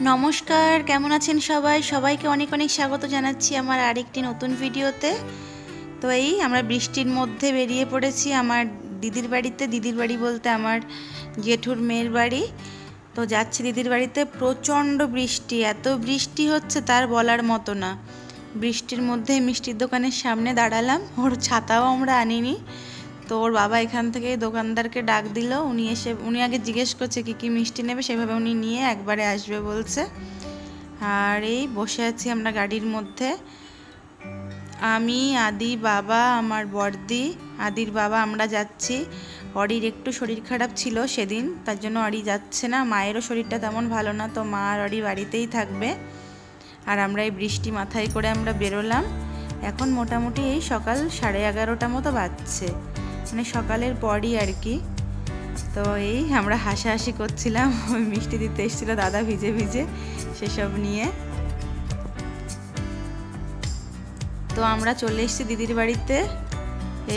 নমস্কার, কেমন আছেন সবাই? সবাইকে অনেক অনেক স্বাগত জানাচ্ছি আমার আরেকটি নতুন ভিডিওতে। তো এই আমরা বৃষ্টির মধ্যে বেরিয়ে পড়েছি আমার দিদির বাড়িতে। দিদির বাড়ি বলতে আমার জেঠুর মেয়ের বাড়ি। তো যাচ্ছি দিদির বাড়িতে। প্রচণ্ড বৃষ্টি, এত বৃষ্টি হচ্ছে তার বলার মতো না। বৃষ্টির মধ্যে মিষ্টির দোকানের সামনে দাঁড়ালাম, ওর ছাতাও আমরা আনিনি। তো ওর বাবা এখান থেকে দোকানদারকে ডাক দিল, উনি আগে জিজ্ঞেস করছে কী কী মিষ্টি নেবে, সেভাবে উনি নিয়ে একবারে আসবে বলছে। আর এই বসে আছি আমরা গাড়ির মধ্যে, আমি, আদি, বাবা, আমার বড়দি, আদির বাবা, আমরা যাচ্ছি। অরির একটু শরীর খারাপ ছিল সেদিন, তার জন্য অরি যাচ্ছে না। মায়েরও শরীরটা তেমন ভালো না, তো মা আর অরি বাড়িতেই থাকবে। আর আমরা এই বৃষ্টি মাথায় করে আমরা বেরোলাম। এখন মোটামুটি এই সকাল 11:30 মতো বাজছে, মানে সকালের পরই আর কি। তো এই আমরা হাসাহাসি করছিলাম, ওই মিষ্টি দিতে এসেছিলো দাদা ভিজে ভিজে, সেসব নিয়ে। তো আমরা চলে এসেছি দিদির বাড়িতে।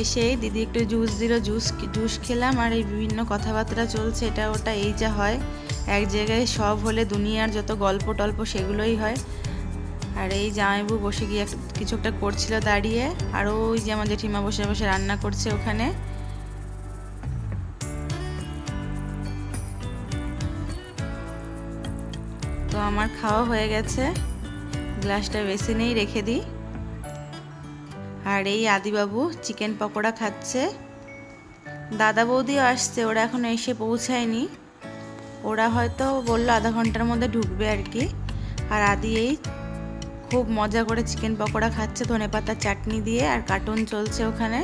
এসেই দিদি একটু জুস দিল, জুস খেলাম। আর এই বিভিন্ন কথাবার্তা চলছে, এটা ওটা, এই যা হয় এক জায়গায় সব হলে দুনিয়ার যত গল্প টল্প সেগুলোই হয়। আর এই জামাইবু বসে গিয়ে কিছু একটা করছিল দাঁড়িয়ে, আর ওই যে আমার জেঠিমা বসে বসে রান্না করছে ওখানে। তো আমার খাওয়া হয়ে গেছে, গ্লাসটা বেসিনেই রেখে দিই। আর এই আদিবাবু চিকেন পকোড়া খাচ্ছে। দাদা বৌদিও আসছে, ওরা এখনো এসে পৌঁছায়নি। ওরা হয়তো বললো আধা ঘন্টার মধ্যে ঢুকবে আর কি। আর আদি এই খুব মজা করে চিকেন পকোড়া খাচ্ছে ধনেপাতার চাটনি দিয়ে, আর কার্টুন চলছে ওখানে।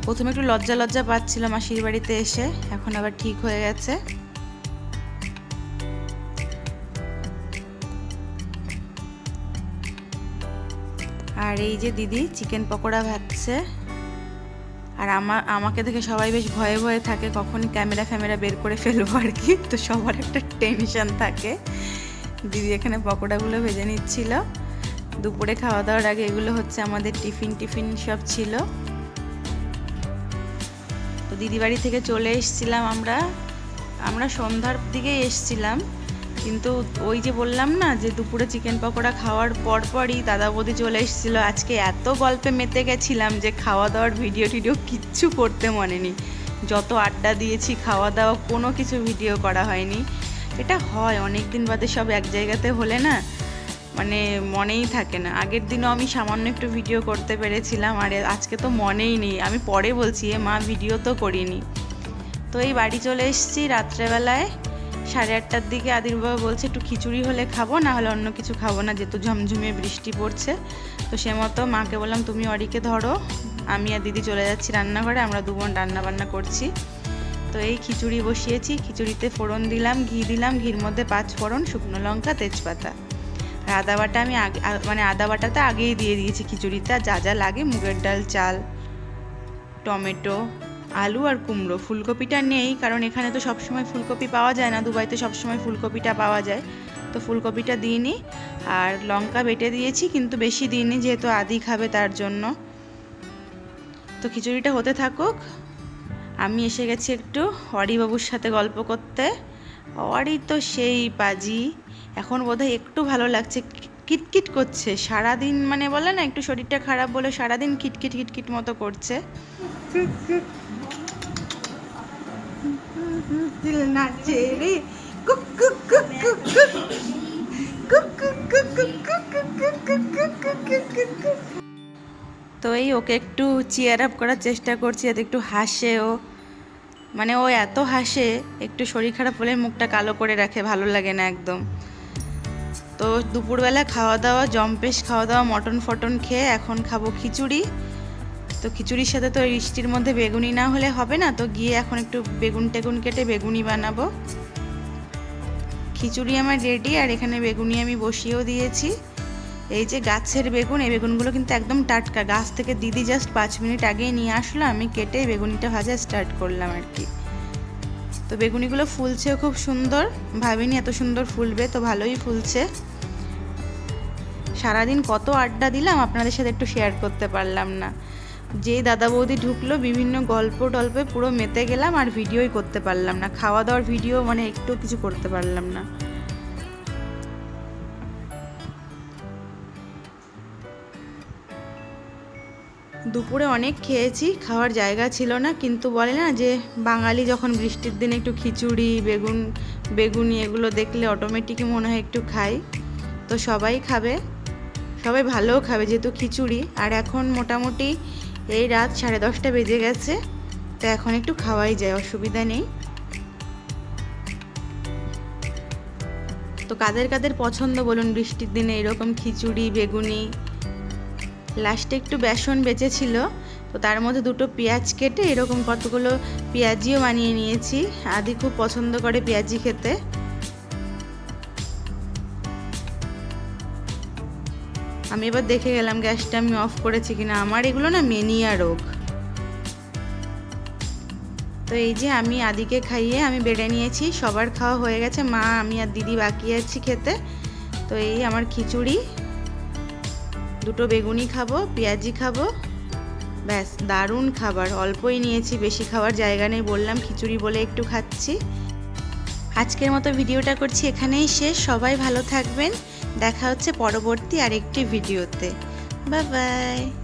প্রথমে একটু লজ্জা লজ্জা পাচ্ছিল মাসির বাড়িতে এসে, এখন আবার ঠিক হয়ে গেছে। আর এই যে দিদি চিকেন পকোড়া ভাজছে। আর আমাকে দেখে সবাই বেশ ভয়ে ভয়ে থাকে, কখন ক্যামেরা বের করে ফেলবো আর কি। তো সবার একটা টেনশন থাকে। দিদি এখানে পকোড়াগুলো ভেজে নিচ্ছিল। দুপুরে খাওয়া দাওয়ার আগে এগুলো হচ্ছে আমাদের টিফিন সব ছিল। তো দিদি বাড়ি থেকে চলে এসেছিলাম আমরা সন্ধ্যার দিকে এসেছিলাম, কিন্তু ওই যে বললাম না যে দুপুরে চিকেন পকোড়া খাওয়ার পরপরই দাদা বৌদি চলে এসেছিলো। আজকে এত গল্পে মেতে গেছিলাম যে খাওয়া দাওয়ার ভিডিও কিচ্ছু করতে মনে নেই। যত আড্ডা দিয়েছি, খাওয়া দাওয়া, কোনো কিছু ভিডিও করা হয়নি। এটা হয় অনেক দিন বাদে সব এক জায়গাতে হলে না, মানে মনেই থাকে না। আগের দিনও আমি সামান্য একটু ভিডিও করতে পেরেছিলাম, আর আজকে তো মনেই নেই। আমি পরে বলছি মা ভিডিও তো করিনি। তো এই বাড়ি চলে এসেছি রাত্রেবেলায় 8:30টার দিকে। আদির বাবা বলছে একটু খিচুড়ি হলে খাবো, না হলে অন্য কিছু খাবো না, যেহেতু ঝমঝমিয়ে বৃষ্টি পড়ছে। তো সে মতো মাকে বললাম তুমি অরিকে ধরো, আমি আর দিদি চলে যাচ্ছি রান্নাঘরে, আমরা দু বোন রান্না বান্না করছি। তো এই খিচুড়ি বসিয়েছি, খিচুড়িতে ফোড়ন দিলাম, ঘি দিলাম, ঘির মধ্যে 5 ফোড়ন, শুকনো লঙ্কা, তেজপাতা। আর আদা বাটা আমি আদা বাটাতে আগেই দিয়ে দিয়েছি খিচুড়িতে। যা যা লাগে মুগের ডাল, চাল, টমেটো, আলু আর কুমড়ো। ফুলকপিটা নেই, কারণ এখানে তো সবসময় ফুলকপি পাওয়া যায় না, দুবাইতে সবসময় ফুলকপিটা পাওয়া যায়, তো ফুলকপিটা দিইনি। আর লঙ্কা বেটে দিয়েছি, কিন্তু বেশি দিইনি, যেহেতু আদি খাবে তার জন্য। তো খিচুড়িটা হতে থাকুক, আমি এসে গেছি একটু অরিবাবুর সাথে গল্প করতে। অরি তো সেই পাজি, এখন বোধহয় একটু ভালো লাগছে, কিটকিট করছে সারাদিন, মানে বলে না একটু শরীরটা খারাপ বলে সারাদিন কিটকিট মতো করছে। তো এই ওকে একটু চিয়ার আপ করার চেষ্টা করছি যাতে একটু হাসে ও, মানে ও এত হাসে, একটু শরীর খারাপ হলে মুখটা কালো করে রাখে, ভালো লাগে না একদম। তো দুপুরবেলা খাওয়া দাওয়া জম্পেশ খাওয়া দাওয়া, মটন ফটন খেয়ে এখন খাবো খিচুড়ি। তো খিচুড়ির সাথে তো বৃষ্টির মধ্যে বেগুনি না হলে হবে না, তো গিয়ে এখন একটু বেগুন টেগুন কেটে বেগুনি বানাবো। খিচুড়ি আমার রেডি, আর এখানে বেগুনি আমি বসিয়েও দিয়েছি। এই যে গাছের বেগুন, এই বেগুনগুলো কিন্তু একদম টাটকা, গাছ থেকে দিদি জাস্ট 5 মিনিট আগেই নিয়ে আসলো, আমি কেটে বেগুনিটা ভাজা স্টার্ট করলাম আর কি। তো বেগুনিগুলো ফুলছেও খুব সুন্দর, ভাবিনি এত সুন্দর ফুলবে, তো ভালোই ফুলছে। সারাদিন কত আড্ডা দিলাম, আপনাদের সাথে একটু শেয়ার করতে পারলাম না। যেই দাদা বৌদি ঢুকলো বিভিন্ন গল্প টল্পে পুরো মেতে গেলাম, আর ভিডিওই করতে পারলাম না, খাওয়া দাওয়ার ভিডিও মানে একটু কিছু করতে পারলাম না। দুপুরে অনেক খেয়েছি, খাওয়ার জায়গা ছিল না, কিন্তু বলে না যে বাঙালি যখন বৃষ্টির দিনে একটু খিচুড়ি বেগুনি এগুলো দেখলে অটোমেটিকই মনে হয় একটু খাই। তো সবাই খাবে, সবাই ভালোও খাবে যেহেতু খিচুড়ি। আর এখন মোটামুটি এই রাত 10:30 বেজে গেছে, তো এখন একটু খাওয়াই যায়, অসুবিধা নেই। তো কাদের কাদের পছন্দ বলুন বৃষ্টির দিনে এরকম খিচুড়ি বেগুনি। লাস্টে একটু বেসন বেঁচেছিল, তো তার মধ্যে দুটো পেঁয়াজ কেটে এরকম কতগুলো পেঁয়াজিও বানিয়ে নিয়েছি। আদি খুব পছন্দ করে পেঁয়াজি খেতে। আমি এবার দেখে গেলাম গ্যাসটা আমি অফ করেছি কিনা, আমার এগুলো না মেনিয়া রোগ। তো এই যে আমি আদিকে খাইয়ে আমি বেড়ে নিয়েছি, সবার খাওয়া হয়ে গেছে, মা আমি আর দিদি বাকি আছি খেতে। তো এই আমার খিচুড়ি, দুটো বেগুনি খাবো, পেঁয়াজি খাবো, ব্যাস দারুণ খাবার। অল্পই নিয়েছি, বেশি খাওয়ার জায়গা নেই, বললাম খিচুড়ি বলে একটু খাচ্ছি। আজকের মতো ভিডিওটা করছি এখানেই শেষ। সবাই ভালো থাকবেন, দেখা হচ্ছে পরবর্তী আরেকটি ভিডিওতে। Bye bye.